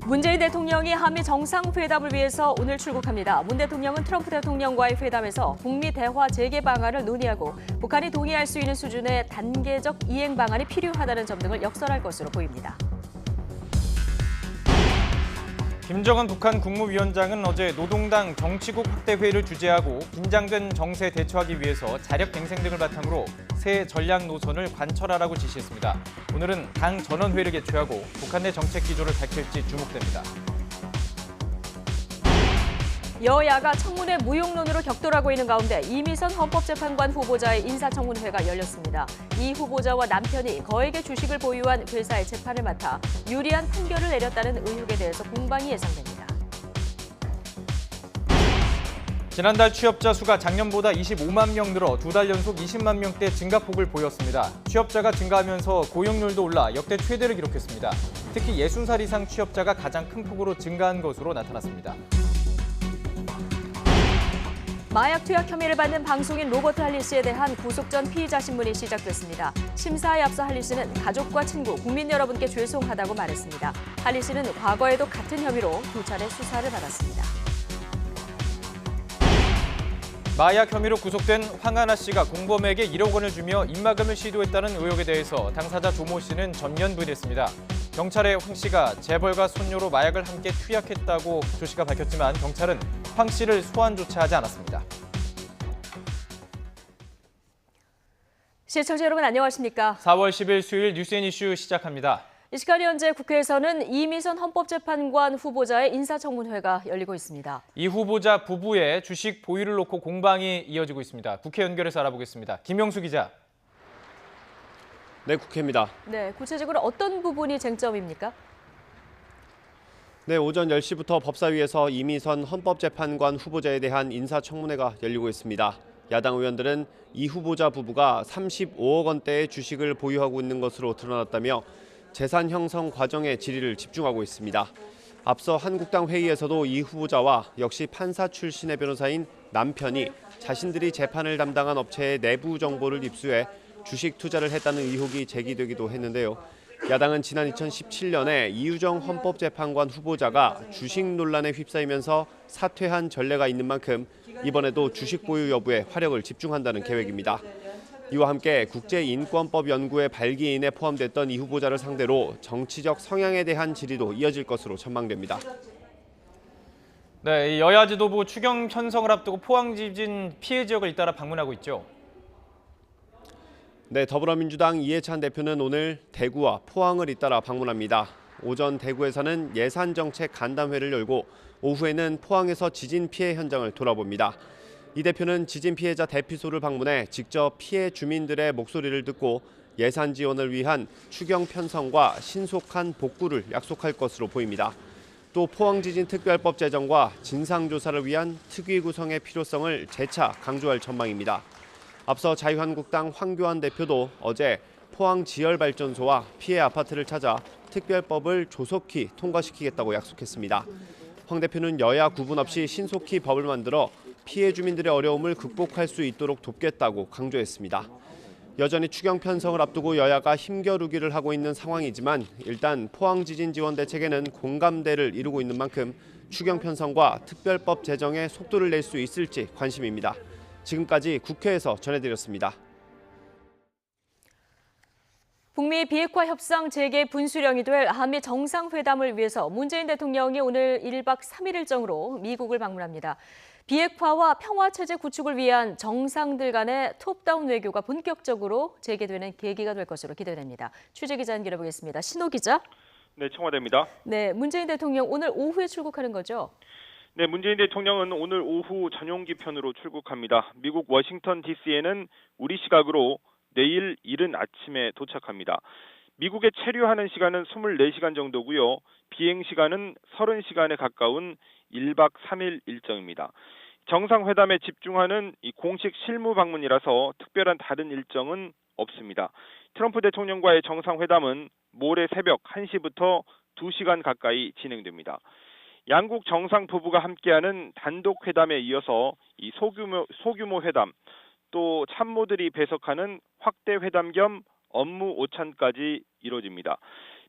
문재인 대통령이 한미 정상회담을 위해서 오늘 출국합니다. 문 대통령은 트럼프 대통령과의 회담에서 북미 대화 재개 방안을 논의하고 북한이 동의할 수 있는 수준의 단계적 이행 방안이 필요하다는 점 등을 역설할 것으로 보입니다. 김정은 북한 국무위원장은 어제 노동당 정치국 확대 회의를 주재하고 긴장된 정세에 대처하기 위해서 자력갱생 등을 바탕으로 새 전략 노선을 관철하라고 지시했습니다. 오늘은 당 전원회의를 개최하고 북한 내 정책 기조를 밝힐지 주목됩니다. 여야가 청문회 무용론으로 격돌하고 있는 가운데 이미선 헌법재판관 후보자의 인사청문회가 열렸습니다. 이 후보자와 남편이 거액의 주식을 보유한 회사의 재판을 맡아 유리한 판결을 내렸다는 의혹에 대해서 공방이 예상됩니다. 지난달 취업자 수가 작년보다 25만 명 늘어 2달 연속 20만 명대 증가폭을 보였습니다. 취업자가 증가하면서 고용률도 올라 역대 최대를 기록했습니다. 특히 60살 이상 취업자가 가장 큰 폭으로 증가한 것으로 나타났습니다. 마약 투약 혐의를 받는 방송인 로버트 할리 씨에 대한 구속 전 피의자 신문이 시작됐습니다. 심사에 앞서 할리 씨는 가족과 친구, 국민 여러분께 죄송하다고 말했습니다. 할리 씨는 과거에도 같은 혐의로 2차례 수사를 받았습니다. 마약 혐의로 구속된 황하나 씨가 공범에게 1억 원을 주며 입막음을 시도했다는 의혹에 대해서 당사자 조모 씨는 전면 부인했습니다. 경찰에 황 씨가 재벌과 손녀로 마약을 함께 투약했다고 조 씨가 밝혔지만 경찰은 황 씨를 소환조차 하지 않았습니다. 시청자 여러분 안녕하십니까? 4월 10일 수요일 뉴스앤이슈 시작합니다. 이 시간 현재 국회에서는 이미선 헌법재판관 후보자의 인사청문회가 열리고 있습니다. 이 후보자 부부의 주식 보유를 놓고 공방이 이어지고 있습니다. 국회 연결해서 알아보겠습니다. 김영수 기자. 네, 국회입니다. 네, 구체적으로 어떤 부분이 쟁점입니까? 네, 오전 10시부터 법사위에서 이미선 헌법재판관 후보자에 대한 인사청문회가 열리고 있습니다. 야당 의원들은 이 후보자 부부가 35억 원대의 주식을 보유하고 있는 것으로 드러났다며 재산 형성 과정의 질의를 집중하고 있습니다. 앞서 한국당 회의에서도 이 후보자와 역시 판사 출신의 변호사인 남편이 자신들이 재판을 담당한 업체의 내부 정보를 입수해 주식 투자를 했다는 의혹이 제기되기도 했는데요. 야당은 지난 2017년에 이유정 헌법재판관 후보자가 주식 논란에 휩싸이면서 사퇴한 전례가 있는 만큼 이번에도 주식 보유 여부에 화력을 집중한다는 계획입니다. 이와 함께 국제인권법 연구의 발기인에 포함됐던 이 후보자를 상대로 정치적 성향에 대한 질의도 이어질 것으로 전망됩니다. 네, 여야 지도부 추경 편성을 앞두고 포항 지진 피해 지역을 잇따라 방문하고 있죠. 네, 더불어민주당 이해찬 대표는 오늘 대구와 포항을 잇따라 방문합니다. 오전 대구에서는 예산정책 간담회를 열고 오후에는 포항에서 지진 피해 현장을 돌아봅니다. 이 대표는 지진 피해자 대피소를 방문해 직접 피해 주민들의 목소리를 듣고 예산 지원을 위한 추경 편성과 신속한 복구를 약속할 것으로 보입니다. 또 포항지진특별법 제정과 진상조사를 위한 특위 구성의 필요성을 재차 강조할 전망입니다. 앞서 자유한국당 황교안 대표도 어제 포항지열발전소와 피해 아파트를 찾아 특별법을 조속히 통과시키겠다고 약속했습니다. 황 대표는 여야 구분 없이 신속히 법을 만들어 피해 주민들의 어려움을 극복할 수 있도록 돕겠다고 강조했습니다. 여전히 추경 편성을 앞두고 여야가 힘겨루기를 하고 있는 상황이지만 일단 포항지진 지원 대책에는 공감대를 이루고 있는 만큼 추경 편성과 특별법 제정에 속도를 낼 수 있을지 관심입니다. 지금까지 국회에서 전해드렸습니다. 북미 비핵화 협상 재개 분수령이 될 한미 정상회담을 위해서 문재인 대통령이 오늘 1박 3일 일정으로 미국을 방문합니다. 비핵화와 평화체제 구축을 위한 정상들 간의 톱다운 외교가 본격적으로 재개되는 계기가 될 것으로 기대됩니다. 취재기자 연결해보겠습니다. 신호 기자. 네, 청와대입니다. 네, 문재인 대통령 오늘 오후에 출국하는 거죠? 네, 문재인 대통령은 오늘 오후 전용 기편으로 출국합니다. 미국 워싱턴 DC에는 우리 시각으로 내일 이른 아침에 도착합니다. 미국에 체류하는 시간은 24시간 정도고요. 비행 시간은 30시간에 가까운 1박 3일 일정입니다. 정상회담에 집중하는 이 공식 실무 방문이라서 특별한 다른 일정은 없습니다. 트럼프 대통령과의 정상회담은 모레 새벽 1시부터 2시간 가까이 진행됩니다. 양국 정상 부부가 함께하는 단독 회담에 이어서 이 소규모 회담, 또 참모들이 배석하는 확대 회담 겸 업무 오찬까지 이뤄집니다.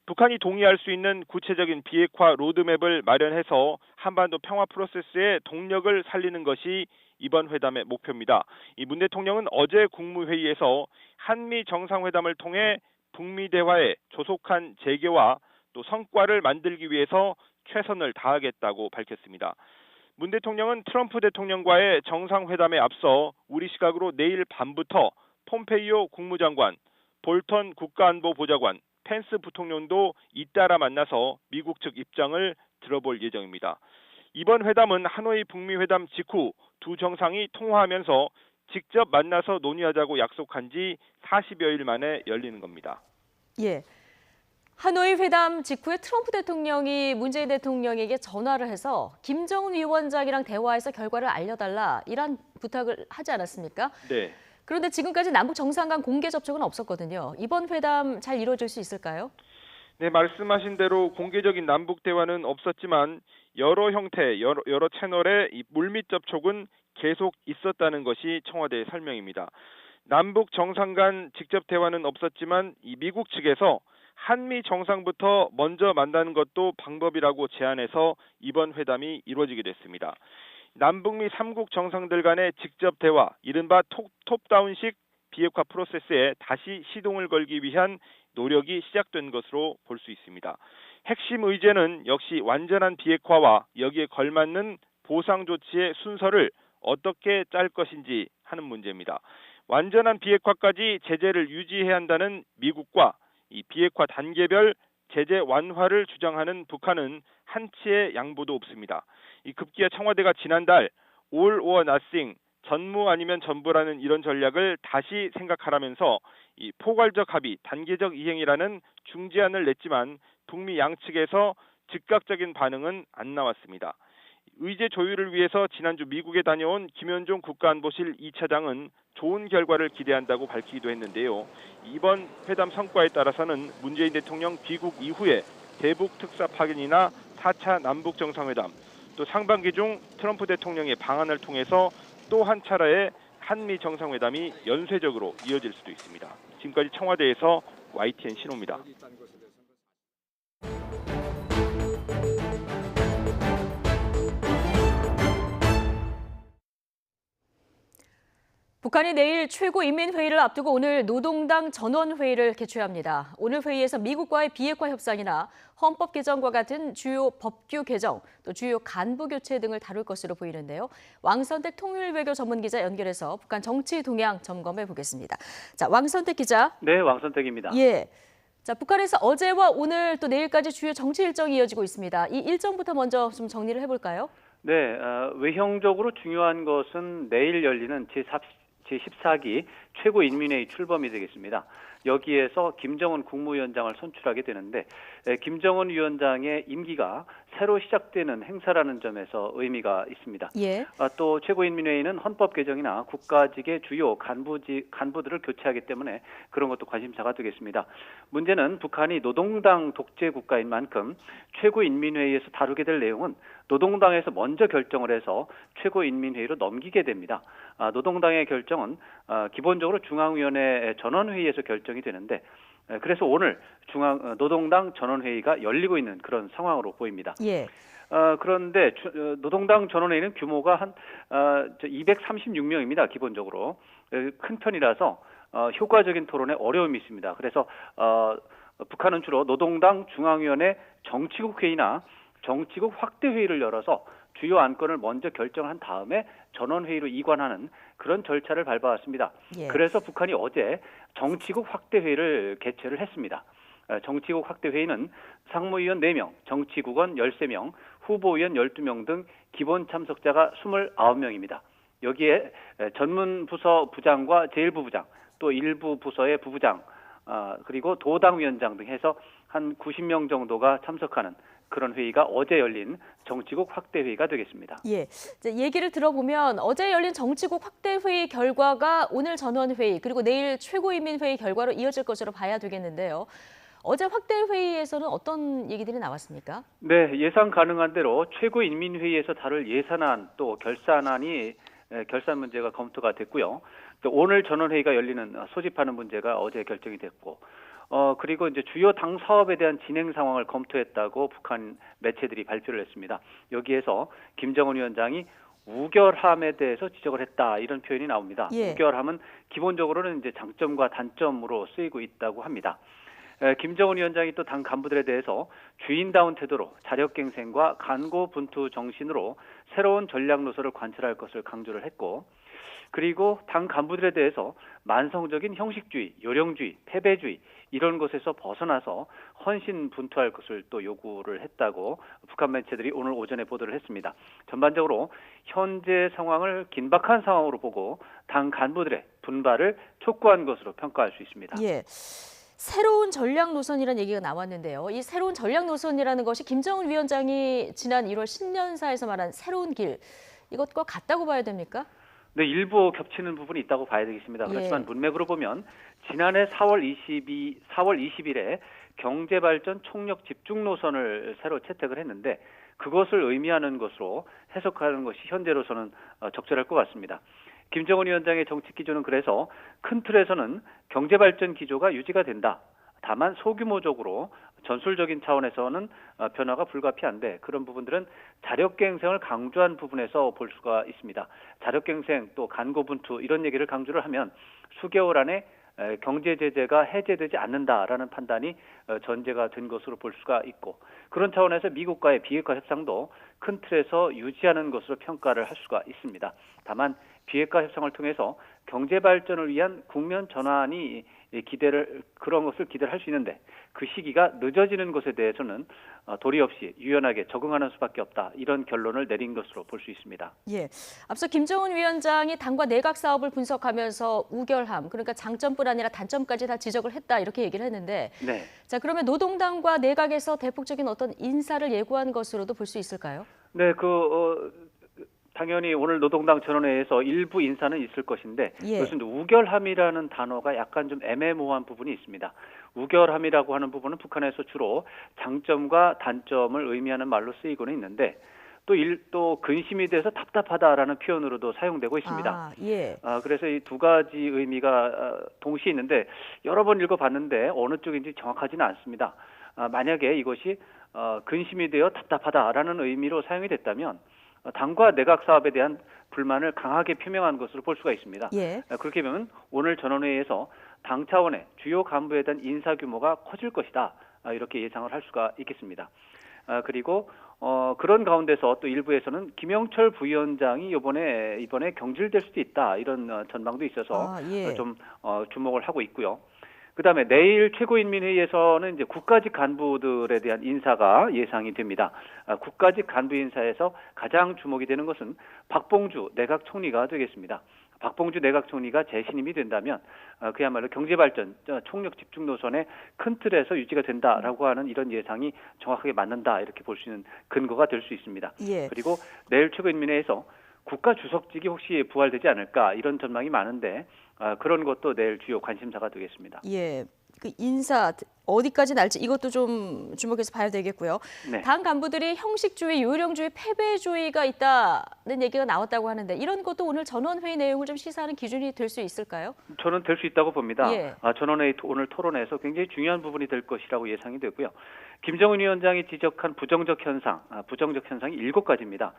북한이 동의할 수 있는 구체적인 비핵화 로드맵을 마련해서 한반도 평화 프로세스의 동력을 살리는 것이 이번 회담의 목표입니다. 이 문 대통령은 어제 국무회의에서 한미 정상회담을 통해 북미 대화의 조속한 재개와 또 성과를 만들기 위해서 최선을 다하겠다고 밝혔습니다. 문 대통령은 트럼프 대통령과의 정상회담에 앞서 우리 시각으로 내일 밤부터 폼페이오 국무장관, 볼턴 국가안보보좌관, 펜스 부통령도 잇따라 만나서 미국 측 입장을 들어볼 예정입니다. 이번 회담은 하노이 북미 회담 직후 두 정상이 통화하면서 직접 만나서 논의하자고 약속한 지 40여일 만에 열리는 겁니다. 예. 하노이 회담 직후에 트럼프 대통령이 문재인 대통령에게 전화를 해서 김정은 위원장이랑 대화해서 결과를 알려달라 이란 부탁을 하지 않았습니까? 네. 그런데 지금까지 남북 정상 간 공개 접촉은 없었거든요. 이번 회담 잘 이루어질 수 있을까요? 네, 말씀하신 대로 공개적인 남북 대화는 없었지만 여러 형태, 여러 채널의 이 물밑 접촉은 계속 있었다는 것이 청와대의 설명입니다. 남북 정상 간 직접 대화는 없었지만 이 미국 측에서 한미 정상부터 먼저 만나는 것도 방법이라고 제안해서 이번 회담이 이루어지게 됐습니다. 남북미 3국 정상들 간의 직접 대화, 이른바 톱다운식 비핵화 프로세스에 다시 시동을 걸기 위한 노력이 시작된 것으로 볼 수 있습니다. 핵심 의제는 역시 완전한 비핵화와 여기에 걸맞는 보상 조치의 순서를 어떻게 짤 것인지 하는 문제입니다. 완전한 비핵화까지 제재를 유지해야 한다는 미국과 이 비핵화 단계별 제재 완화를 주장하는 북한은 한치의 양보도 없습니다. 이 급기야 청와대가 지난달 all or nothing, 전무 아니면 전부라는 이런 전략을 다시 생각하라면서 이 포괄적 합의, 단계적 이행이라는 중재안을 냈지만 북미 양측에서 즉각적인 반응은 안 나왔습니다. 의제 조율을 위해서 지난주 미국에 다녀온 김현종 국가안보실 2차장은 좋은 결과를 기대한다고 밝히기도 했는데요. 이번 회담 성과에 따라서는 문재인 대통령 귀국 이후에 대북 특사 파견이나 4차 남북 정상회담, 또 상반기 중 트럼프 대통령의 방안을 통해서 또 한 차례의 한미 정상회담이 연쇄적으로 이어질 수도 있습니다. 지금까지 청와대에서 YTN 신호입니다. 북한이 내일 최고인민회의를 앞두고 오늘 노동당 전원회의를 개최합니다. 오늘 회의에서 미국과의 비핵화 협상이나 헌법 개정과 같은 주요 법규 개정, 또 주요 간부 교체 등을 다룰 것으로 보이는데요. 왕선택 통일외교 전문기자 연결해서 북한 정치 동향 점검해 보겠습니다. 자, 왕선택 기자. 네, 왕선택입니다. 예. 자, 북한에서 어제와 오늘 또 내일까지 주요 정치 일정이 이어지고 있습니다. 이 일정부터 먼저 좀 정리를 해볼까요? 네, 외형적으로 중요한 것은 내일 열리는 제14기 최고인민회의 출범이 되겠습니다. 여기에서 김정은 국무위원장을 선출하게 되는데 김정은 위원장의 임기가 새로 시작되는 행사라는 점에서 의미가 있습니다. 예. 또 최고인민회의는 헌법 개정이나 국가직의 주요 간부들을 교체하기 때문에 그런 것도 관심사가 되겠습니다. 문제는 북한이 노동당 독재 국가인 만큼 최고인민회의에서 다루게 될 내용은 노동당에서 먼저 결정을 해서 최고인민회의로 넘기게 됩니다. 노동당의 결정은 기본적으로 중앙위원회 전원회의에서 결정이 되는데 그래서 오늘 노동당 전원회의가 열리고 있는 그런 상황으로 보입니다. 예. 그런데 노동당 전원회의는 규모가 한 236명입니다. 기본적으로 큰 편이라서 효과적인 토론에 어려움이 있습니다. 그래서 북한은 주로 노동당 중앙위원회 정치국 회의나 정치국 확대 회의를 열어서 주요 안건을 먼저 결정한 다음에 전원회의로 이관하는 그런 절차를 밟아왔습니다. 예. 그래서 북한이 어제 정치국 확대 회의를 개최를 했습니다. 정치국 확대 회의는 상무위원 4명, 정치국원 13명, 후보위원 12명 등 기본 참석자가 29명입니다. 여기에 전문 부서 부장과 제1부 부장, 또 일부 부서의 부부장, 그리고 도당위원장 등 해서 한 90명 정도가 참석하는 그런 회의가 어제 열린 정치국 확대 회의가 되겠습니다. 예, 얘기를 들어보면 어제 열린 정치국 확대 회의 결과가 오늘 전원 회의 그리고 내일 최고인민회의 결과로 이어질 것으로 봐야 되겠는데요. 어제 확대 회의에서는 어떤 얘기들이 나왔습니까? 네, 예상 가능한 대로 최고인민회의에서 다룰 예산안 또 결산 문제가 검토가 됐고요. 또 오늘 전원회의가 열리는 소집하는 문제가 어제 결정이 됐고 그리고 이제 주요 당 사업에 대한 진행 상황을 검토했다고 북한 매체들이 발표를 했습니다. 여기에서 김정은 위원장이 우결함에 대해서 지적을 했다 이런 표현이 나옵니다. 예. 우결함은 기본적으로는 이제 장점과 단점으로 쓰이고 있다고 합니다. 김정은 위원장이 또 당 간부들에 대해서 주인다운 태도로 자력갱생과 간고분투 정신으로 새로운 전략 노선을 관철할 것을 강조를 했고, 그리고 당 간부들에 대해서 만성적인 형식주의, 요령주의, 패배주의 이런 것에서 벗어나서 헌신 분투할 것을 또 요구를 했다고 북한 매체들이 오늘 오전에 보도를 했습니다. 전반적으로 현재 상황을 긴박한 상황으로 보고 당 간부들의 분발을 촉구한 것으로 평가할 수 있습니다. 예. 새로운 전략 노선이라는 얘기가 나왔는데요. 이 새로운 전략 노선이라는 것이 김정은 위원장이 지난 1월 신년사에서 말한 새로운 길, 이것과 같다고 봐야 됩니까? 네, 일부 겹치는 부분이 있다고 봐야 되겠습니다. 그렇지만 예. 문맥으로 보면 지난해 4월 20일에 경제발전 총력 집중 노선을 새로 채택을 했는데 그것을 의미하는 것으로 해석하는 것이 현재로서는 적절할 것 같습니다. 김정은 위원장의 정책 기조는 그래서 큰 틀에서는 경제발전 기조가 유지가 된다. 다만 소규모적으로 전술적인 차원에서는 변화가 불가피한데 그런 부분들은 자력갱생을 강조한 부분에서 볼 수가 있습니다. 자력갱생 또 간고분투 이런 얘기를 강조를 하면 수개월 안에 경제 제재가 해제되지 않는다라는 판단이 전제가 된 것으로 볼 수가 있고, 그런 차원에서 미국과의 비핵화 협상도 큰 틀에서 유지하는 것으로 평가를 할 수가 있습니다. 다만 비핵화 협상을 통해서 경제 발전을 위한 국면 전환이 그런 것을 기대를 할 수 있는데 그 시기가 늦어지는 것에 대해서는 도리 없이 유연하게 적응하는 수밖에 없다. 이런 결론을 내린 것으로 볼 수 있습니다. 예. 앞서 김정은 위원장이 당과 내각 사업을 분석하면서 우결함, 그러니까 장점뿐 아니라 단점까지 다 지적을 했다 이렇게 얘기를 했는데, 네. 자 그러면 노동당과 내각에서 대폭적인 어떤 인사를 예고한 것으로도 볼 수 있을까요? 네, 당연히 오늘 노동당 전원회의에서 일부 인사는 있을 것인데 예. 그것은 우결함이라는 단어가 약간 좀 애매모호한 부분이 있습니다. 우결함이라고 하는 부분은 북한에서 주로 장점과 단점을 의미하는 말로 쓰이고는 있는데 또 근심이 돼서 답답하다라는 표현으로도 사용되고 있습니다. 아, 예. 그래서 이 두 가지 의미가 동시에 있는데 여러 번 읽어봤는데 어느 쪽인지 정확하지는 않습니다. 만약에 이것이 근심이 되어 답답하다라는 의미로 사용이 됐다면 당과 내각 사업에 대한 불만을 강하게 표명한 것으로 볼 수가 있습니다. 예. 그렇게 보면 오늘 전원회의에서 당 차원의 주요 간부에 대한 인사 규모가 커질 것이다. 이렇게 예상을 할 수가 있겠습니다. 그리고 그런 가운데서 또 일부에서는 김영철 부위원장이 이번에 경질될 수도 있다. 이런 전망도 있어서 예. 좀 주목을 하고 있고요. 그다음에 내일 최고인민회의에서는 이제 국가직 간부들에 대한 인사가 예상이 됩니다. 국가직 간부 인사에서 가장 주목이 되는 것은 박봉주 내각 총리가 되겠습니다. 박봉주 내각 총리가 재신임이 된다면 그야말로 경제발전 총력 집중 노선의 큰 틀에서 유지가 된다라고 하는 이런 예상이 정확하게 맞는다 이렇게 볼 수 있는 근거가 될 수 있습니다. 예. 그리고 내일 최고인민회의에서 국가 주석직이 혹시 부활되지 않을까 이런 전망이 많은데 그런 것도 내일 주요 관심사가 되겠습니다. 예. 그 인사 어디까지 날지 이것도 좀 주목해서 봐야 되겠고요. 네. 당 간부들이 형식주의, 요령주의, 패배주의가 있다는 얘기가 나왔다고 하는데 이런 것도 오늘 전원회의 내용을 좀 시사하는 기준이 될 수 있을까요? 저는 될 수 있다고 봅니다. 예. 전원회의 오늘 토론에서 굉장히 중요한 부분이 될 것이라고 예상이 되고요. 김정은 위원장이 지적한 부정적 현상이 7가지입니다.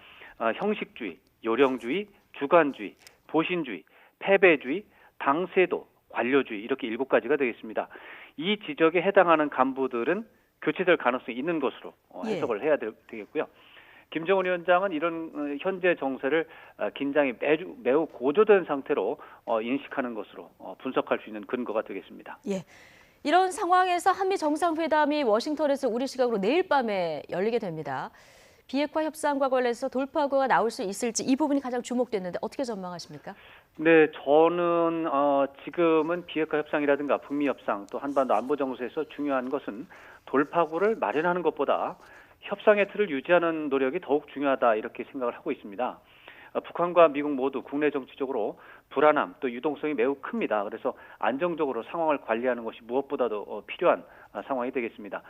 형식주의, 요령주의, 주관주의, 보신주의, 패배주의, 당세도, 관료주의 이렇게 7가지가 되겠습니다. 이 지적에 해당하는 간부들은 교체될 가능성이 있는 것으로 해석을 해야 되겠고요. 김정은 위원장은 이런 현재 정세를 긴장이 매우 고조된 상태로 인식하는 것으로 분석할 수 있는 근거가 되겠습니다. 예. 이런 상황에서 한미 정상회담이 워싱턴에서 우리 시각으로 내일 밤에 열리게 됩니다. 비핵화 협상과 관련해서 돌파구가 나올 수 있을지 이 부분이 가장 주목됐는데 어떻게 전망하십니까? 네, 저는 지금은 비핵화 협상이라든가 북미 협상 또 한반도 안보 정세에서 중요한 것은 돌파구를 마련하는 것보다 협상의 틀을 유지하는 노력이 더욱 중요하다 이렇게 생각을 하고 있습니다. 북한과 미국 모두 국내 정치적으로 불안함 또 유동성이 매우 큽니다. 그래서 안정적으로 상황을 관리하는 것이 무엇보다도 필요한 상황이 되겠습니다.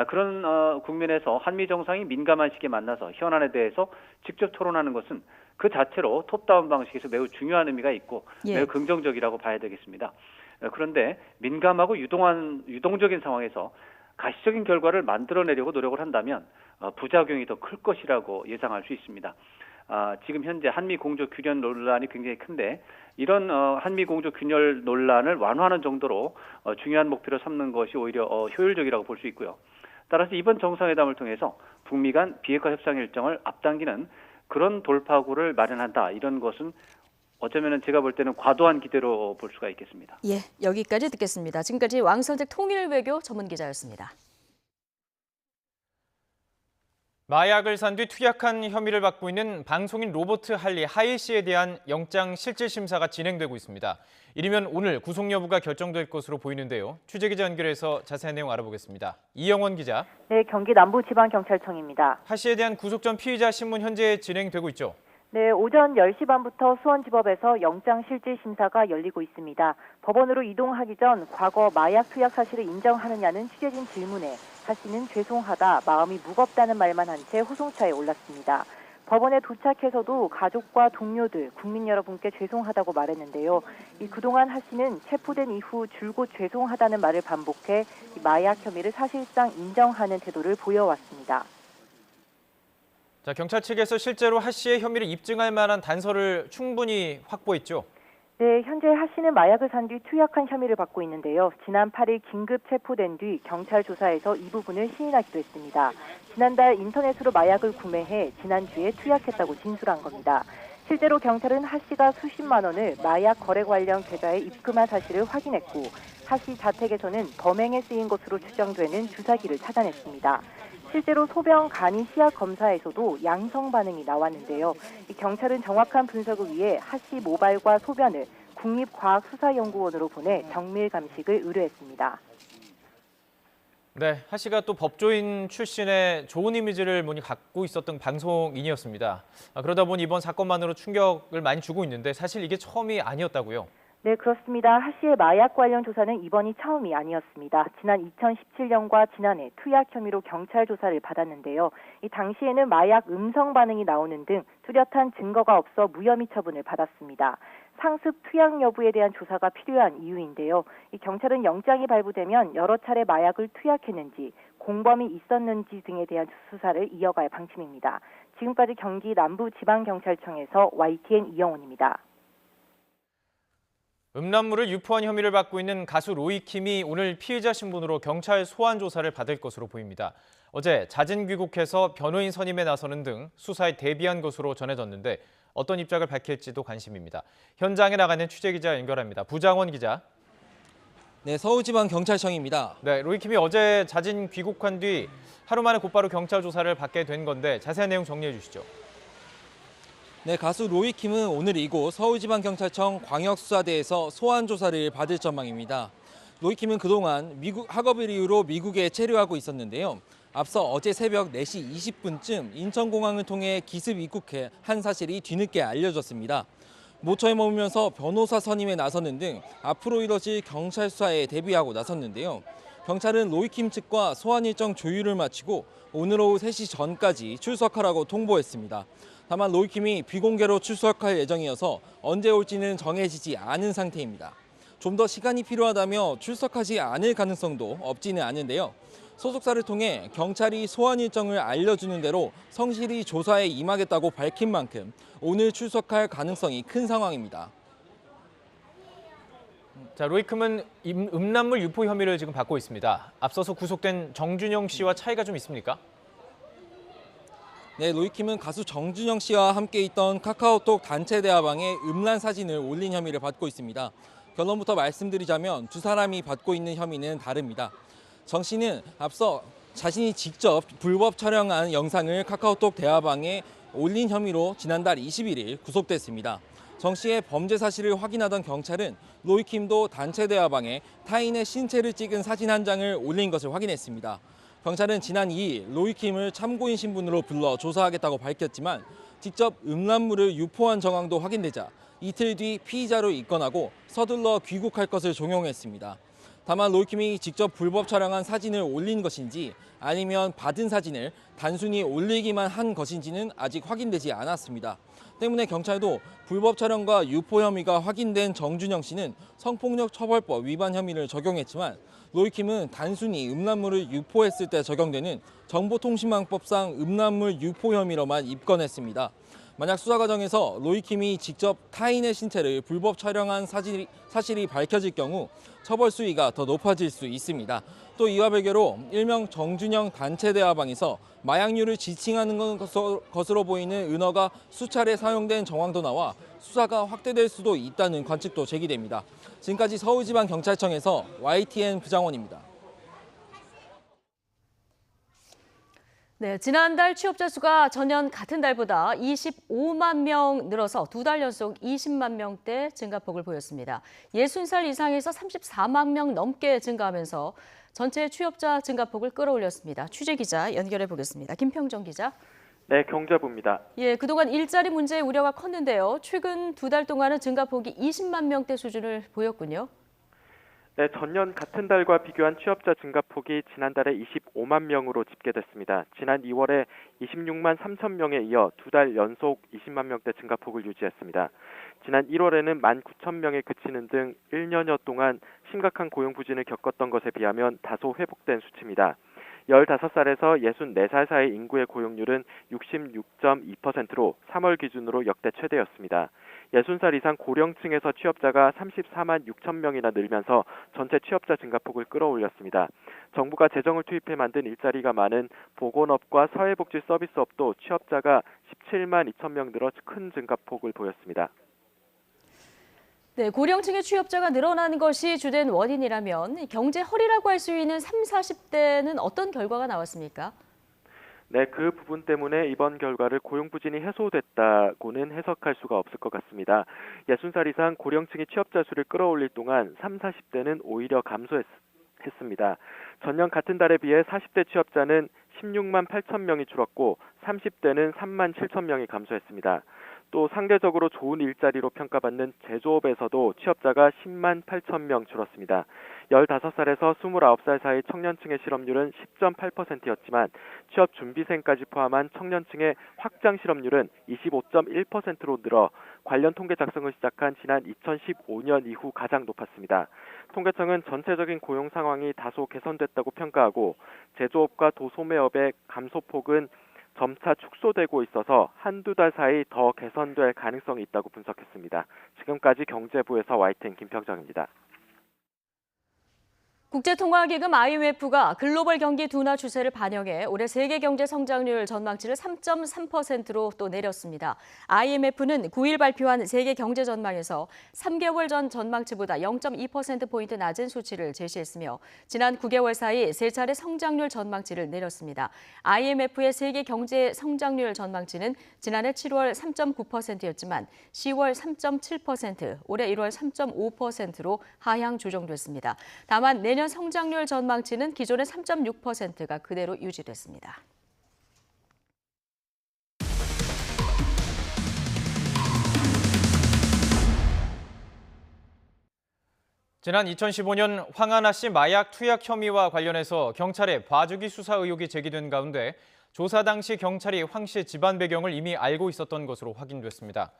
그런 국면에서 한미 정상이 민감한 시기에 만나서 현안에 대해서 직접 토론하는 것은 그 자체로 톱다운 방식에서 매우 중요한 의미가 있고 예. 매우 긍정적이라고 봐야 되겠습니다. 그런데 민감하고 유동적인 상황에서 가시적인 결과를 만들어내려고 노력을 한다면 부작용이 더 클 것이라고 예상할 수 있습니다. 지금 현재 한미 공조 균열 논란이 굉장히 큰데 이런 한미 공조 균열 논란을 완화하는 정도로 중요한 목표로 삼는 것이 오히려 효율적이라고 볼 수 있고요. 따라서 이번 정상회담을 통해서 북미 간 비핵화 협상 일정을 앞당기는 그런 돌파구를 마련한다. 이런 것은 어쩌면 제가 볼 때는 과도한 기대로 볼 수가 있겠습니다. 예, 여기까지 듣겠습니다. 지금까지 왕선택 통일외교 전문기자였습니다. 마약을 산 뒤 투약한 혐의를 받고 있는 방송인 로버트 할리 하일 씨에 대한 영장 실질 심사가 진행되고 있습니다. 이르면 오늘 구속 여부가 결정될 것으로 보이는데요. 취재기자 연결해서 자세한 내용 알아보겠습니다. 이영원 기자. 네, 경기 남부지방경찰청입니다. 하 씨에 대한 구속 전 피의자 신문 현재 진행되고 있죠. 네, 오전 10시 반부터 수원지법에서 영장실질심사가 열리고 있습니다. 법원으로 이동하기 전 과거 마약 투약 사실을 인정하느냐는 취재진 질문에 하 씨는 죄송하다, 마음이 무겁다는 말만 한 채 호송차에 올랐습니다. 법원에 도착해서도 가족과 동료들, 국민 여러분께 죄송하다고 말했는데요. 그동안 하 씨는 체포된 이후 줄곧 죄송하다는 말을 반복해 마약 혐의를 사실상 인정하는 태도를 보여왔습니다. 자, 경찰 측에서 실제로 하 씨의 혐의를 입증할 만한 단서를 충분히 확보했죠. 네, 현재 하 씨는 마약을 산 뒤 투약한 혐의를 받고 있는데요. 지난 8일 긴급 체포된 뒤 경찰 조사에서 이 부분을 시인하기도 했습니다. 지난달 인터넷으로 마약을 구매해 지난주에 투약했다고 진술한 겁니다. 실제로 경찰은 하 씨가 수십만 원을 마약 거래 관련 계좌에 입금한 사실을 확인했고 하 씨 자택에서는 범행에 쓰인 것으로 추정되는 주사기를 찾아냈습니다. 실제로 소변 간이 시약 검사에서도 양성 반응이 나왔는데요. 경찰은 정확한 분석을 위해 하 씨 모발과 소변을 국립과학수사연구원으로 보내 정밀 감식을 의뢰했습니다. 네, 하 씨가 또 법조인 출신의 좋은 이미지를 갖고 있었던 방송인이었습니다. 그러다 보니 이번 사건만으로 충격을 많이 주고 있는데 사실 이게 처음이 아니었다고요? 네, 그렇습니다. 하 씨의 마약 관련 조사는 이번이 처음이 아니었습니다. 지난 2017년과 지난해 투약 혐의로 경찰 조사를 받았는데요. 이 당시에는 마약 음성 반응이 나오는 등 뚜렷한 증거가 없어 무혐의 처분을 받았습니다. 상습 투약 여부에 대한 조사가 필요한 이유인데요. 이 경찰은 영장이 발부되면 여러 차례 마약을 투약했는지, 공범이 있었는지 등에 대한 수사를 이어갈 방침입니다. 지금까지 경기 남부지방경찰청에서 YTN 이영훈입니다. 음란물을 유포한 혐의를 받고 있는 가수 로이킴이 오늘 피의자 신분으로 경찰 소환 조사를 받을 것으로 보입니다. 어제 자진 귀국해서 변호인 선임에 나서는 등 수사에 대비한 것으로 전해졌는데 어떤 입장을 밝힐지도 관심입니다. 현장에 나가는 취재기자 연결합니다. 부장원 기자. 네, 서울지방경찰청입니다. 네, 로이킴이 어제 자진 귀국한 뒤 하루 만에 곧바로 경찰 조사를 받게 된 건데 자세한 내용 정리해 주시죠. 네, 가수 로이킴은 오늘 이곳 서울지방경찰청 광역수사대에서 소환 조사를 받을 전망입니다. 로이킴은 그동안 미국 학업을 이유로 미국에 체류하고 있었는데요. 앞서 어제 새벽 4시 20분쯤 인천공항을 통해 기습 입국해 한 사실이 뒤늦게 알려졌습니다. 모처에 머물면서 변호사 선임에 나서는 등 앞으로 이뤄질 경찰 수사에 대비하고 나섰는데요. 경찰은 로이킴 측과 소환 일정 조율을 마치고 오늘 오후 3시 전까지 출석하라고 통보했습니다. 다만 로이킴이 비공개로 출석할 예정이어서 언제 올지는 정해지지 않은 상태입니다. 좀 더 시간이 필요하다며 출석하지 않을 가능성도 없지는 않은데요. 소속사를 통해 경찰이 소환 일정을 알려주는 대로 성실히 조사에 임하겠다고 밝힌 만큼 오늘 출석할 가능성이 큰 상황입니다. 자, 로이킴은 음란물 유포 혐의를 지금 받고 있습니다. 앞서서 구속된 정준영 씨와 차이가 좀 있습니까? 네, 로이킴은 가수 정준영 씨와 함께 있던 카카오톡 단체 대화방에 음란 사진을 올린 혐의를 받고 있습니다. 결론부터 말씀드리자면 두 사람이 받고 있는 혐의는 다릅니다. 정 씨는 앞서 자신이 직접 불법 촬영한 영상을 카카오톡 대화방에 올린 혐의로 지난달 21일 구속됐습니다. 정 씨의 범죄 사실을 확인하던 경찰은 로이킴도 단체 대화방에 타인의 신체를 찍은 사진 한 장을 올린 것을 확인했습니다. 경찰은 지난 2일 로이킴을 참고인 신분으로 불러 조사하겠다고 밝혔지만 직접 음란물을 유포한 정황도 확인되자 이틀 뒤 피의자로 입건하고 서둘러 귀국할 것을 종용했습니다. 다만 로이킴이 직접 불법 촬영한 사진을 올린 것인지 아니면 받은 사진을 단순히 올리기만 한 것인지는 아직 확인되지 않았습니다. 때문에 경찰도 불법 촬영과 유포 혐의가 확인된 정준영 씨는 성폭력 처벌법 위반 혐의를 적용했지만 로이킴은 단순히 음란물을 유포했을 때 적용되는 정보통신망법상 음란물 유포 혐의로만 입건했습니다. 만약 수사 과정에서 로이킴이 직접 타인의 신체를 불법 촬영한 사실이 밝혀질 경우 처벌 수위가 더 높아질 수 있습니다. 또 이와 별개로 일명 정준영 단체 대화방에서 마약류를 지칭하는 것으로 보이는 은어가 수차례 사용된 정황도 나와 수사가 확대될 수도 있다는 관측도 제기됩니다. 지금까지 서울지방경찰청에서 YTN 부장원입니다. 네, 지난달 취업자 수가 전년 같은 달보다 25만 명 늘어서 2달 연속 20만 명대 증가폭을 보였습니다. 60살 이상에서 34만 명 넘게 증가하면서 전체 취업자 증가폭을 끌어올렸습니다. 취재 기자 연결해 보겠습니다. 김평정 기자. 네, 경제부입니다. 예, 그동안 일자리 문제의 우려가 컸는데요. 최근 2달 동안은 증가폭이 20만 명대 수준을 보였군요. 네, 전년 같은 달과 비교한 취업자 증가폭이 지난달에 25만 명으로 집계됐습니다. 지난 2월에 26만 3천 명에 이어 2달 연속 20만 명대 증가폭을 유지했습니다. 지난 1월에는 1만 9천 명에 그치는 등 1년여 동안 심각한 고용 부진을 겪었던 것에 비하면 다소 회복된 수치입니다. 15살에서 64살 사이 인구의 고용률은 66.2%로 3월 기준으로 역대 최대였습니다. 60살 이상 고령층에서 취업자가 34만 6천 명이나 늘면서 전체 취업자 증가폭을 끌어올렸습니다. 정부가 재정을 투입해 만든 일자리가 많은 보건업과 사회복지 서비스업도 취업자가 17만 2천 명 늘어 큰 증가폭을 보였습니다. 네, 고령층의 취업자가 늘어나는 것이 주된 원인이라면 경제 허리라고 할 수 있는 30, 40대는 어떤 결과가 나왔습니까? 네, 그 부분 때문에 이번 결과를 고용 부진이 해소됐다고는 해석할 수가 없을 것 같습니다. 60살 이상 고령층의 취업자 수를 끌어올릴 동안 30, 40대는 오히려 감소했습니다. 전년 같은 달에 비해 40대 취업자는 16만 8천 명이 줄었고 30대는 3만 7천 명이 감소했습니다. 또 상대적으로 좋은 일자리로 평가받는 제조업에서도 취업자가 10만 8천 명 줄었습니다. 15살에서 29살 사이 청년층의 실업률은 10.8%였지만 취업 준비생까지 포함한 청년층의 확장 실업률은 25.1%로 늘어 관련 통계 작성을 시작한 지난 2015년 이후 가장 높았습니다. 통계청은 전체적인 고용 상황이 다소 개선됐다고 평가하고 제조업과 도소매업의 감소폭은 점차 축소되고 있어서 한두 달 사이 더 개선될 가능성이 있다고 분석했습니다. 지금까지 경제부에서 YTN 김평정입니다. 국제통화기금 IMF가 글로벌 경기 둔화 추세를 반영해 올해 세계 경제 성장률 전망치를 3.3%로 또 내렸습니다. IMF는 9일 발표한 세계 경제 전망에서 3개월 전 전망치보다 0.2%포인트 낮은 수치를 제시했으며 지난 9개월 사이 세 차례 성장률 전망치를 내렸습니다. IMF의 세계 경제 성장률 전망치는 지난해 7월 3.9%였지만 10월 3.7%, 올해 1월 3.5%로 하향 조정됐습니다. 다만 내년 성장률 전망치는 기존의 3.6%가 그대로 유지됐습니다. 지난 2015년 황하나 씨 마약 투약 혐의와 관련해서 경찰에 봐주기 수사 의혹이 제기된 가운데 조사 당시 경찰이 황 씨의 집안 배경을 이미 알고 있었던 것으로 확인됐습니다.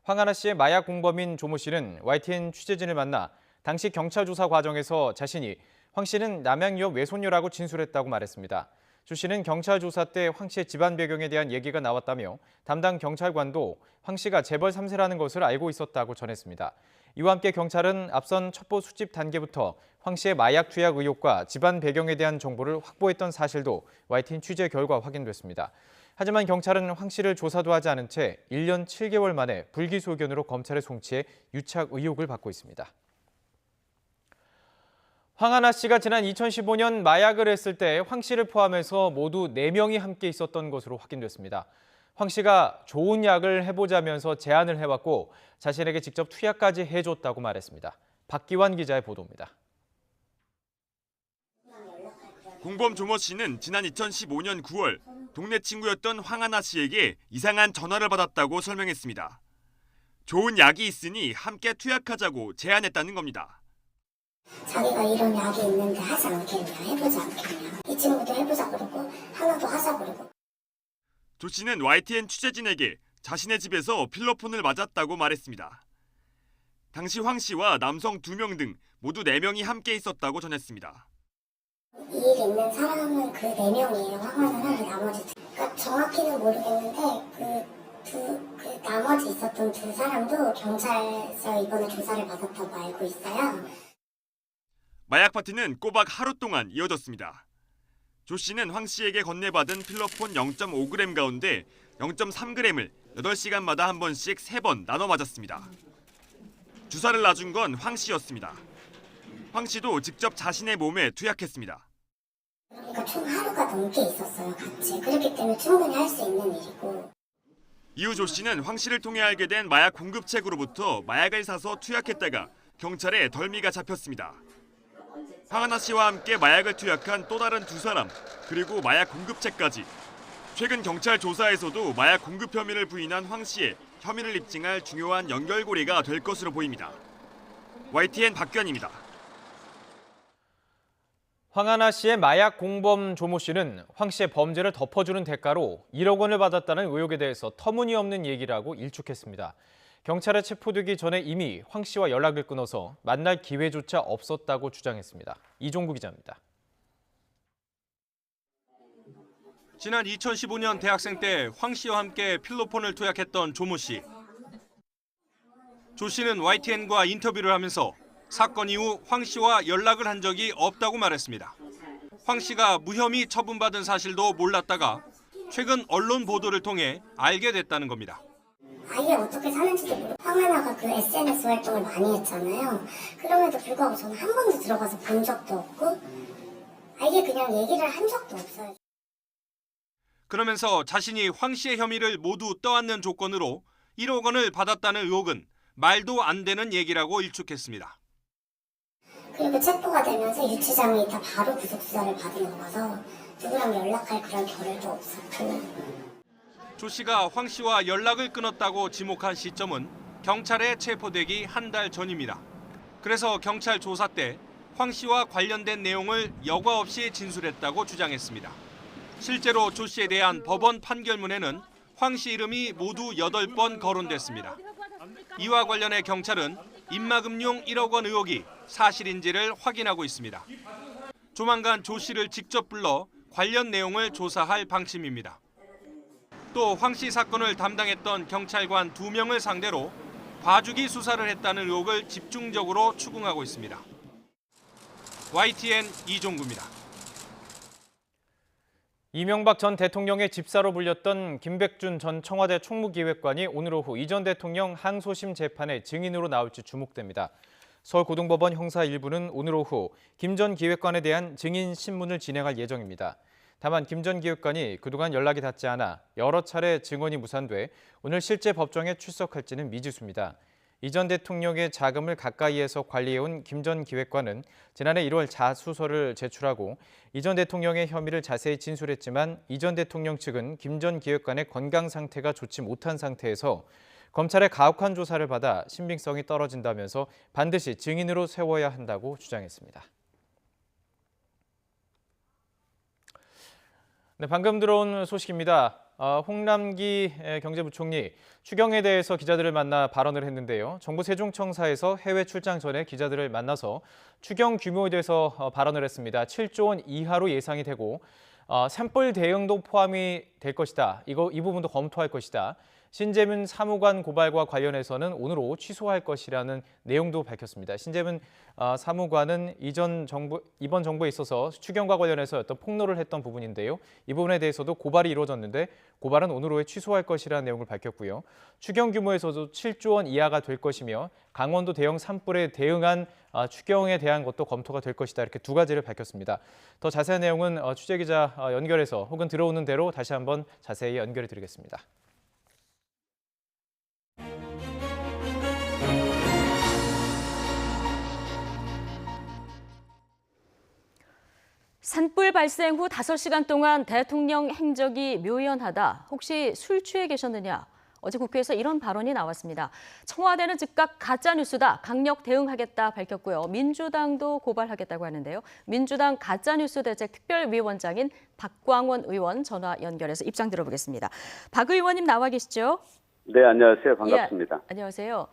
황하나 씨의 마약 공범인 조모 씨는 YTN 취재진을 만나 당시 경찰 조사 과정에서 자신이 황 씨는 남양유업 외손녀라고 진술했다고 말했습니다. 조 씨는 경찰 조사 때 황 씨의 집안 배경에 대한 얘기가 나왔다며 담당 경찰관도 황 씨가 재벌 3세라는 것을 알고 있었다고 전했습니다. 이와 함께 경찰은 앞선 첩보 수집 단계부터 황 씨의 마약 투약 의혹과 집안 배경에 대한 정보를 확보했던 사실도 YTN 취재 결과 확인됐습니다. 하지만 경찰은 황 씨를 조사도 하지 않은 채 1년 7개월 만에 불기소 의견으로 검찰에 송치해 유착 의혹을 받고 있습니다. 황하나 씨가 지난 2015년 마약을 했을 때 황 씨를 포함해서 모두 4명이 함께 있었던 것으로 확인됐습니다. 황 씨가 좋은 약을 해보자면서 제안을 해왔고 자신에게 직접 투약까지 해줬다고 말했습니다. 박기환 기자의 보도입니다. 공범 조모 씨는 지난 2015년 9월 동네 친구였던 황하나 씨에게 이상한 전화를 받았다고 설명했습니다. 좋은 약이 있으니 함께 투약하자고 제안했다는 겁니다. 자기가 이런 약이 있는데 하지 않겠냐, 해보지 않겠냐. 이 친구도 해보자 그러고 하나도 하자 그러고. 조 씨는 YTN 취재진에게 자신의 집에서 필로폰을 맞았다고 말했습니다. 당시 황 씨와 남성 2명 등 모두 4명이 함께 있었다고 전했습니다. 이 일 있는 사람은 그 4명이에요. 황하나랑 나머지. 그러니까 정확히는 모르겠는데 그 나머지 있었던 2사람도 경찰서 이번에 조사를 받았다고 알고 있어요. 마약 파티는 꼬박 하루 동안 이어졌습니다. 조 씨는 황 씨에게 건네받은 필로폰 0.5g 가운데 0.3g을 8시간마다 한 번씩 3번 나눠 맞았습니다. 주사를 놔준 건 황 씨였습니다. 황 씨도 직접 자신의 몸에 투약했습니다. 그러니까 총 하루가 넘게 있었어요, 같이. 그렇기 때문에 충분히 할 수 있는 일이고. 이후 조 씨는 황 씨를 통해 알게 된 마약 공급책으로부터 마약을 사서 투약했다가 경찰에 덜미가 잡혔습니다. 황하나 씨와 함께 마약을 투약한 또 다른 2사람, 그리고 마약 공급책까지. 최근 경찰 조사에서도 마약 공급 혐의를 부인한 황 씨의 혐의를 입증할 중요한 연결고리가 될 것으로 보입니다. YTN 박규환입니다. 황하나 씨의 마약 공범 조모 씨는 황 씨의 범죄를 덮어주는 대가로 1억 원을 받았다는 의혹에 대해서 터무니없는 얘기라고 일축했습니다. 경찰에 체포되기 전에 이미 황 씨와 연락을 끊어서 만날 기회조차 없었다고 주장했습니다. 이종구 기자입니다. 지난 2015년 대학생 때 황 씨와 함께 필로폰을 투약했던 조모 씨. 조 씨는 YTN과 인터뷰를 하면서 사건 이후 황 씨와 연락을 한 적이 없다고 말했습니다. 황 씨가 무혐의 처분받은 사실도 몰랐다가 최근 언론 보도를 통해 알게 됐다는 겁니다. 아예 어떻게 사는지도 모르고 황하나가 그 SNS 활동을 많이 했잖아요. 그럼에도 불구하고 저는 한 번도 들어가서 본 적도 없고 아예 그냥 얘기를 한 적도 없어요. 그러면서 자신이 황 씨의 혐의를 모두 떠안는 조건으로 1억 원을 받았다는 의혹은 말도 안 되는 얘기라고 일축했습니다. 그리고 체포가 되면서 유치장에 있다 바로 구속수사를 받은 거라서 누구랑 연락할 그런 겨를도 없었고. 조 씨가 황 씨와 연락을 끊었다고 지목한 시점은 경찰에 체포되기 한 달 전입니다. 그래서 경찰 조사 때 황 씨와 관련된 내용을 여과 없이 진술했다고 주장했습니다. 실제로 조 씨에 대한 법원 판결문에는 황 씨 이름이 모두 8번 거론됐습니다. 이와 관련해 경찰은 입막음용 1억 원 의혹이 사실인지를 확인하고 있습니다. 조만간 조 씨를 직접 불러 관련 내용을 조사할 방침입니다. 또 황 씨 사건을 담당했던 경찰관 2명을 상대로 봐주기 수사를 했다는 의혹을 집중적으로 추궁하고 있습니다. YTN 이종구입니다. 이명박 전 대통령의 집사로 불렸던 김백준 전 청와대 총무기획관이 오늘 오후 이 전 대통령 항소심 재판에 증인으로 나올지 주목됩니다. 서울고등법원 형사 1부는 오늘 오후 김 전 기획관에 대한 증인 신문을 진행할 예정입니다. 다만 김 전 기획관이 그동안 연락이 닿지 않아 여러 차례 증언이 무산돼 오늘 실제 법정에 출석할지는 미지수입니다. 이 전 대통령의 자금을 가까이에서 관리해온 김 전 기획관은 지난해 1월 자수서를 제출하고 이 전 대통령의 혐의를 자세히 진술했지만 이 전 대통령 측은 김 전 기획관의 건강 상태가 좋지 못한 상태에서 검찰의 가혹한 조사를 받아 신빙성이 떨어진다면서 반드시 증인으로 세워야 한다고 주장했습니다. 네, 방금 들어온 소식입니다. 홍남기 경제부총리 추경에 대해서 기자들을 만나 발언을 했는데요. 정부 세종청사에서 해외 출장 전에 기자들을 만나서 추경 규모에 대해서 발언을 했습니다. 7조 원 이하로 예상이 되고 샘플 대응도 포함이 될 것이다. 이 부분도 검토할 것이다. 신재문 사무관 고발과 관련해서는 오늘 오후 취소할 것이라는 내용도 밝혔습니다. 신재문 사무관은 이번 정부에 있어서 추경과 관련해서 어떤 폭로를 했던 부분인데요. 이 부분에 대해서도 고발이 이루어졌는데 고발은 오늘 오후에 취소할 것이라는 내용을 밝혔고요. 추경 규모에서도 7조 원 이하가 될 것이며 강원도 대형 산불에 대응한 추경에 대한 것도 검토가 될 것이다. 이렇게 2가지를 밝혔습니다. 더 자세한 내용은 취재기자 연결해서 혹은 들어오는 대로 다시 한번 자세히 연결해 드리겠습니다. 산불 발생 후 5시간 동안 대통령 행적이 묘연하다. 혹시 술 취해 계셨느냐? 어제 국회에서 이런 발언이 나왔습니다. 청와대는 즉각 가짜뉴스다, 강력 대응하겠다 밝혔고요. 민주당도 고발하겠다고 하는데요. 민주당 가짜뉴스 대책 특별위원장인 박광원 의원 전화 연결해서 입장 들어보겠습니다. 박 의원님 나와 계시죠? 네, 안녕하세요. 반갑습니다. 예, 안녕하세요.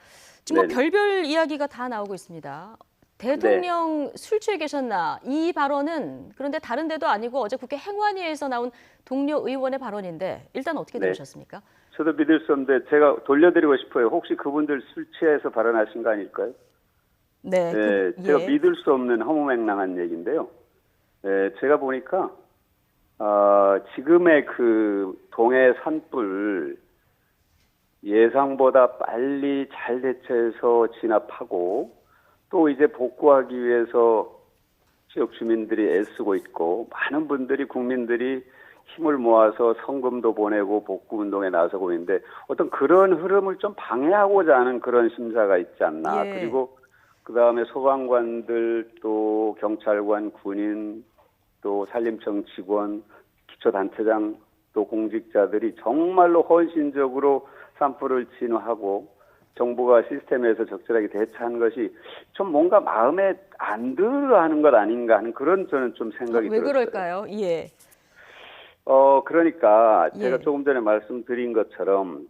지금 뭐 별별 이야기가 다 나오고 있습니다. 대통령 술 취해 계셨나? 이 발언은 그런데 다른 데도 아니고 어제 국회 행안위에서 나온 동료 의원의 발언인데 일단 어떻게 들으셨습니까? 저도 믿을 수 없는데 제가 돌려드리고 싶어요. 혹시 그분들 술 취해서 발언하신 거 아닐까요? 네. 제가 믿을 수 없는 허무맹랑한 얘기인데요. 제가 보니까 지금의 그 동해 산불 예상보다 빨리 잘 대처해서 진압하고 또 이제 복구하기 위해서 지역 주민들이 애쓰고 있고 많은 분들이 국민들이 힘을 모아서 성금도 보내고 복구 운동에 나서고 있는데 어떤 그런 흐름을 좀 방해하고자 하는 그런 심사가 있지 않나. 예. 그리고 그다음에 소방관들 또 경찰관, 군인 또 산림청 직원, 기초단체장 또 공직자들이 정말로 헌신적으로 산불을 진화하고 정부가 시스템에서 적절하게 대처한 것이 좀 뭔가 마음에 안 들어하는 것 아닌가 하는 그런 저는 좀 생각이 들어요. 왜 그럴까요? 예. 그러니까 제가 예. 조금 전에 말씀드린 것처럼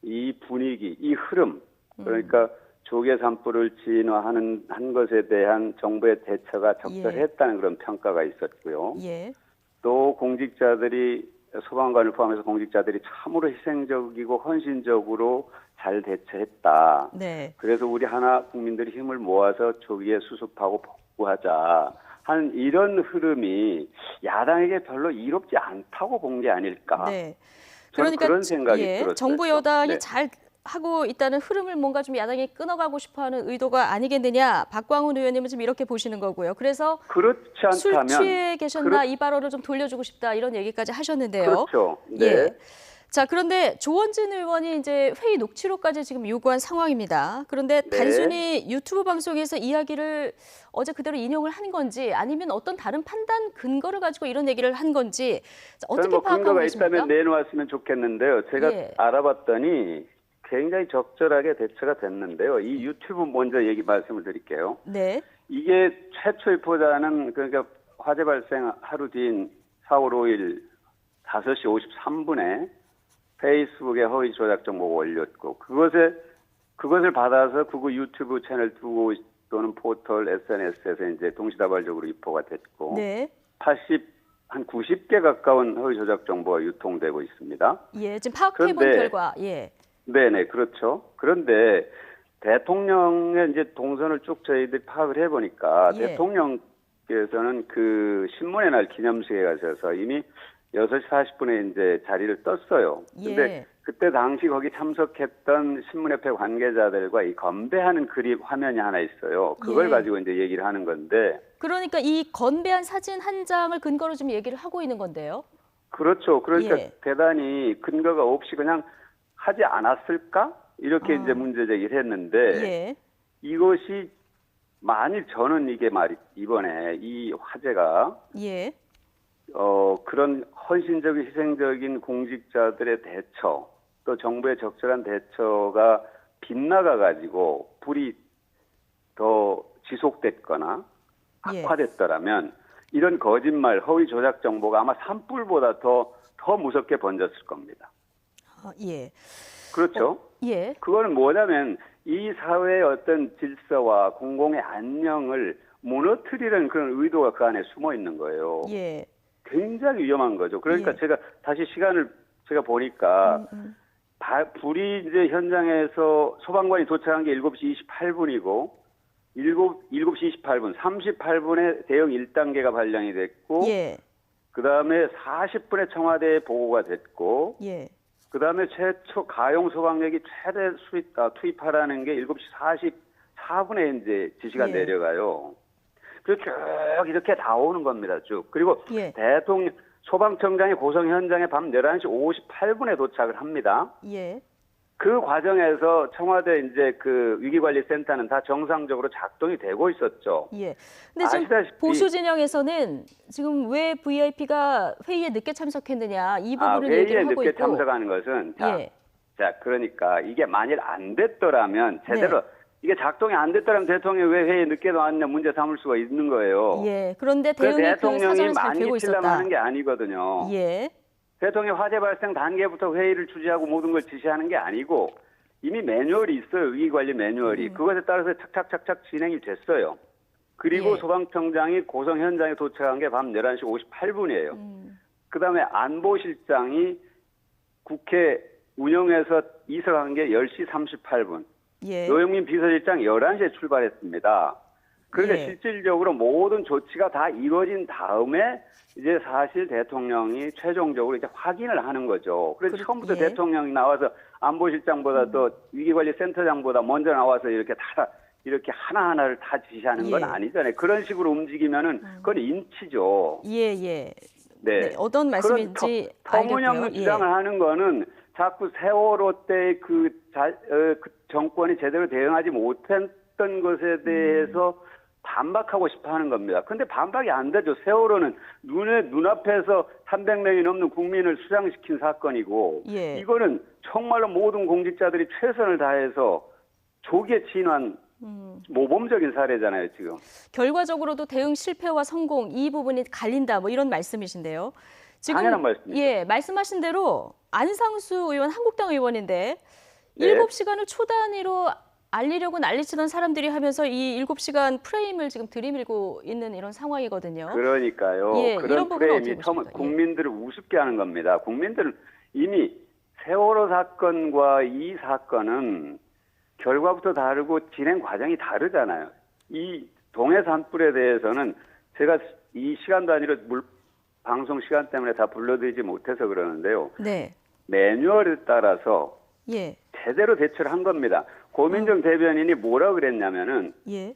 이 분위기, 이 흐름, 그러니까 조개 산불을 진화하는 한 것에 대한 정부의 대처가 적절했다는 그런 평가가 있었고요. 예. 또 공직자들이 소방관을 포함해서 공직자들이 참으로 희생적이고 헌신적으로 잘 대처했다. 네. 그래서 우리 하나 국민들이 힘을 모아서 조기에 수습하고 복구하자 하는 이런 흐름이 야당에게 별로 이롭지 않다고 본 게 아닐까. 네. 저는 그러니까 그런 생각이 들었어요. 정부 여당이 네. 잘 하고 있다는 흐름을 뭔가 좀 야당이 끊어가고 싶어하는 의도가 아니겠느냐. 박광훈 의원님은 지금 이렇게 보시는 거고요. 그래서 그렇지 않다면 술 취해 계셨나 이 발언을 좀 돌려주고 싶다 이런 얘기까지 하셨는데요. 그렇죠. 네. 예. 자, 그런데 조원진 의원이 이제 회의 녹취록까지 지금 요구한 상황입니다. 그런데 단순히 유튜브 방송에서 이야기를 어제 그대로 인용을 한 건지 아니면 어떤 다른 판단 근거를 가지고 이런 얘기를 한 건지 어떻게 저는 파악하고 근거가 계십니까? 있다면 내놓았으면 좋겠는데요. 제가 예. 알아봤더니 굉장히 적절하게 대처가 됐는데요. 이 유튜브 먼저 말씀을 드릴게요. 네. 이게 최초의 포자는 그러니까 화재 발생 하루 뒤인 4월 5일 5시 53분에 페이스북에 허위 조작 정보가 올렸고 그것을 받아서 그거 유튜브 채널 두고 또는 포털 SNS에서 이제 동시다발적으로 유포가 됐고 네. 한 90개 가까운 허위 조작 정보가 유통되고 있습니다. 예, 지금 파악해 본 그런데 결과 예. 네네, 그렇죠. 그런데 대통령의 이제 동선을 쭉 저희들이 파악을 해보니까 예. 대통령께서는 그 신문의 날 기념식에 가셔서 이미 6시 40분에 이제 자리를 떴어요. 근데 예. 그때 당시 거기 참석했던 신문협회 관계자들과 이 건배하는 그림 화면이 하나 있어요. 그걸 예. 가지고 이제 얘기를 하는 건데. 그러니까 이 건배한 사진 한 장을 근거로 지금 얘기를 하고 있는 건데요. 그렇죠. 그러니까 예. 대단히 근거가 없이 그냥 하지 않았을까? 이렇게 이제 문제 제기를 했는데 예. 이것이 만일 저는 이번에 이 화재가 예. 그런 헌신적인 희생적인 공직자들의 대처 또 정부의 적절한 대처가 빗나가 가지고 불이 더 지속됐거나 예. 악화됐더라면 이런 거짓말 허위 조작 정보가 아마 산불보다 더 무섭게 번졌을 겁니다. 예. 그렇죠. 예. 그거는 뭐냐면 이 사회의 어떤 질서와 공공의 안녕을 무너뜨리는 그런 의도가 그 안에 숨어 있는 거예요. 예. 굉장히 위험한 거죠. 그러니까 예. 제가 다시 시간을 보니까 불이 이제 현장에서 소방관이 도착한 게 7시 28분이고 7시 28분, 38분에 대응 1단계가 발령이 됐고 예. 그다음에 40분에 청와대에 보고가 됐고 예. 그다음에 최초 가용 소방력이 최대 투입하라는 게 7시 44분에 이제 지시가 예. 내려가요. 그리고 쭉 이렇게 나오는 겁니다. 쭉. 그리고 예. 대통령 소방청장이 고성 현장에 밤 11시 58분에 도착을 합니다. 예. 그 과정에서 청와대 이제 그 위기관리센터는 다 정상적으로 작동이 되고 있었죠. 예. 근데 지금 아시다시피 보수 진영에서는 지금 왜 VIP가 회의에 늦게 참석했느냐 이 부분을 회의에 얘기를 하고 늦게 있고. 참석하는 것은 예. 자, 그러니까 이게 만일 안 됐더라면 제대로 이게 작동이 안 됐더라면 대통령이 왜 회의에 늦게 나왔냐 문제 삼을 수가 있는 거예요. 예. 그런데 그 대응이 그 대통령이 사정을 잘 되고 만기치려면 있었다. 하는 게 아니거든요. 예. 대통령이 화재 발생 단계부터 회의를 주재하고 모든 걸 지시하는 게 아니고 이미 매뉴얼이 있어요. 위기관리 매뉴얼이. 그것에 따라서 착착착착 진행이 됐어요. 그리고 예. 소방청장이 고성 현장에 도착한 게 밤 11시 58분이에요. 그다음에 안보실장이 국회 운영에서 이사간 게 10시 38분. 예. 노영민 비서실장 11시에 출발했습니다. 그러니까 예. 실질적으로 모든 조치가 다 이루어진 다음에 이제 사실 대통령이 최종적으로 이제 확인을 하는 거죠. 그래서 처음부터 예. 대통령이 나와서 안보실장보다 더 위기관리센터장보다 먼저 나와서 이렇게 다 이렇게 하나하나를 다 지시하는 건 예. 아니잖아요. 그런 식으로 움직이면은 그건 인치죠. 예, 예. 네. 네, 어떤 말씀인지 터무니없는 알겠고요. 주장을 하는 거는 자꾸 세월호 때 그 정권이 제대로 대응하지 못했던 것에 대해서 반박하고 싶어 하는 겁니다. 근데 반박이 안 되죠. 세월호는 눈앞에서 300명이 넘는 국민을 수장시킨 사건이고 예. 이거는 정말로 모든 공직자들이 최선을 다해서 조기에 진화한 모범적인 사례잖아요, 지금. 결과적으로도 대응 실패와 성공 이 부분이 갈린다 뭐 이런 말씀이신데요. 지금 당연한 말씀이죠. 예, 말씀하신 대로 안상수 의원 한국당 의원인데 네. 7시간을 초 단위로 알리려고 난리치던 사람들이 하면서 이 7시간 프레임을 지금 들이밀고 있는 이런 상황이거든요. 그러니까요. 예, 그런 이런 부분은 프레임이 어떻게 보십니까? 예. 국민들을 우습게 하는 겁니다. 국민들은 이미 세월호 사건과 이 사건은 결과부터 다르고 진행 과정이 다르잖아요. 이 동해 산불에 대해서는 제가 이 시간 단위로 방송 시간 때문에 다 불러드리지 못해서 그러는데요. 네. 매뉴얼에 따라서 예. 제대로 대처를 한 겁니다. 고민정 대변인이 뭐라 그랬냐면은 예.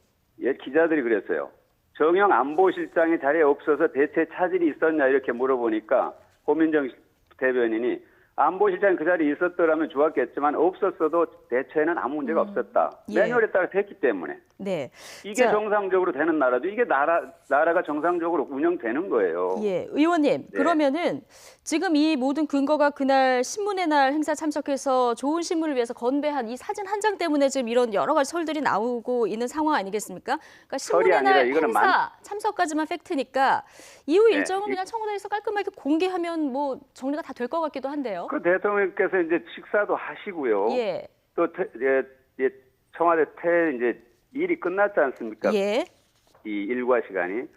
기자들이 그랬어요. 정영 안보실장이 자리에 없어서 대체 차질이 있었냐 이렇게 물어보니까 고민정 대변인이 안보실장이 그 자리에 있었더라면 좋았겠지만 없었어도 대처에는 아무 문제가 없었다. 예. 매뉴얼에 따라 됐기 때문에. 네. 이게 자, 정상적으로 되는 나라도 이게 나라가 정상적으로 운영되는 거예요. 예, 의원님. 네. 그러면은 지금 이 모든 근거가 그날 신문의 날 행사 참석해서 좋은 신문을 위해서 건배한 이 사진 한 장 때문에 지금 이런 여러 가지 설들이 나오고 있는 상황 아니겠습니까? 그러니까 신문의 아니라 날 이거는 행사 참석까지만 팩트니까 이후 네. 일정은 그냥 청와대에서 깔끔하게 공개하면 뭐 정리가 다 될 것 같기도 한데요. 그 대통령께서 이제 식사도 하시고요. 예. 또 청와대 이제 일이 끝났지 않습니까? 예. 이 일과 시간이.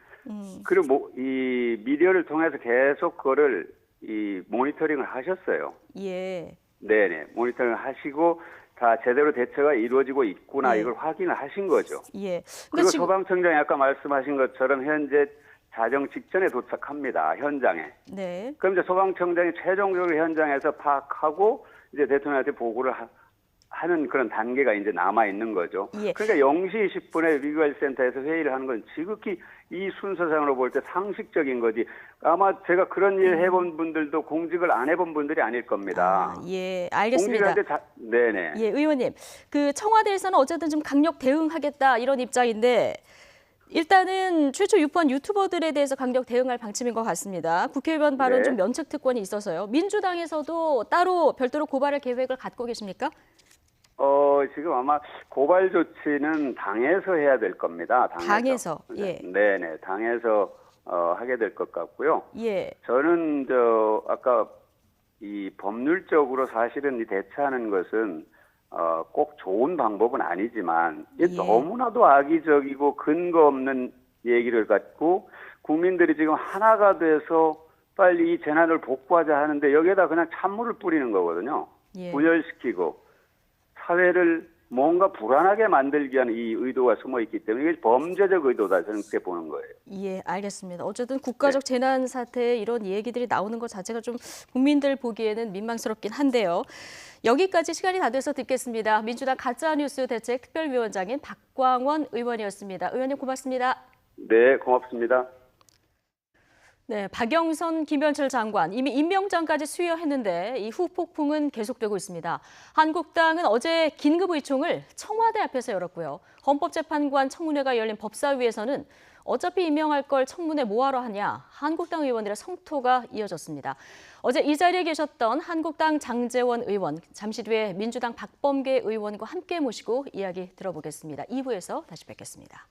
그리고 이 미디어를 통해서 계속 그거를 이 모니터링을 하셨어요. 예. 네네. 모니터링을 하시고 다 제대로 대처가 이루어지고 있구나 예. 이걸 확인을 하신 거죠. 예. 그리고 소방청장이 아까 말씀하신 것처럼 현재 자정 직전에 도착합니다. 현장에. 네. 그럼 이제 소방청장이 최종적으로 현장에서 파악하고 이제 대통령한테 보고를 하는 그런 단계가 이제 남아 있는 거죠. 예. 그러니까 0시 10분에 위기관리센터에서 회의를 하는 건 지극히 이 순서상으로 볼 때 상식적인 거지. 아마 제가 그런 일 해본 분들도 공직을 안 해본 분들이 아닐 겁니다. 예, 알겠습니다. 네네. 예, 의원님. 그 청와대에서는 어쨌든 좀 강력 대응하겠다 이런 입장인데 일단은 최초 유포한 유튜버들에 대해서 강력 대응할 방침인 것 같습니다. 국회의원 발언 네. 좀 면책 특권이 있어서요. 민주당에서도 따로 별도로 고발할 계획을 갖고 계십니까? 지금 아마 고발 조치는 당에서 해야 될 겁니다. 당에서. 예. 네네. 당에서 하게 될 것 같고요. 예. 저는 아까 이 법률적으로 사실은 이 대처하는 것은 꼭 좋은 방법은 아니지만 이게 예. 너무나도 악의적이고 근거 없는 얘기를 갖고 국민들이 지금 하나가 돼서 빨리 이 재난을 복구하자 하는데 여기에다 그냥 찬물을 뿌리는 거거든요. 예. 분열시키고 사회를 뭔가 불안하게 만들기 위한 이 의도가 숨어 있기 때문에 이게 범죄적 의도다 저는 그렇게 보는 거예요. 예, 알겠습니다. 어쨌든 국가적 재난 사태에 이런 얘기들이 나오는 것 자체가 좀 국민들 보기에는 민망스럽긴 한데요. 여기까지 시간이 다 돼서 듣겠습니다. 민주당 가짜뉴스 대책 특별위원장인 박광원 의원이었습니다. 의원님 고맙습니다. 네, 고맙습니다. 네, 박영선, 김현철 장관 이미 임명장까지 수여했는데 이 후폭풍은 계속되고 있습니다. 한국당은 어제 긴급의총을 청와대 앞에서 열었고요. 헌법재판관 청문회가 열린 법사위에서는 어차피 임명할 걸 청문회 뭐하러 하냐, 한국당 의원들의 성토가 이어졌습니다. 어제 이 자리에 계셨던 한국당 장제원 의원, 잠시 뒤에 민주당 박범계 의원과 함께 모시고 이야기 들어보겠습니다. 2부에서 다시 뵙겠습니다.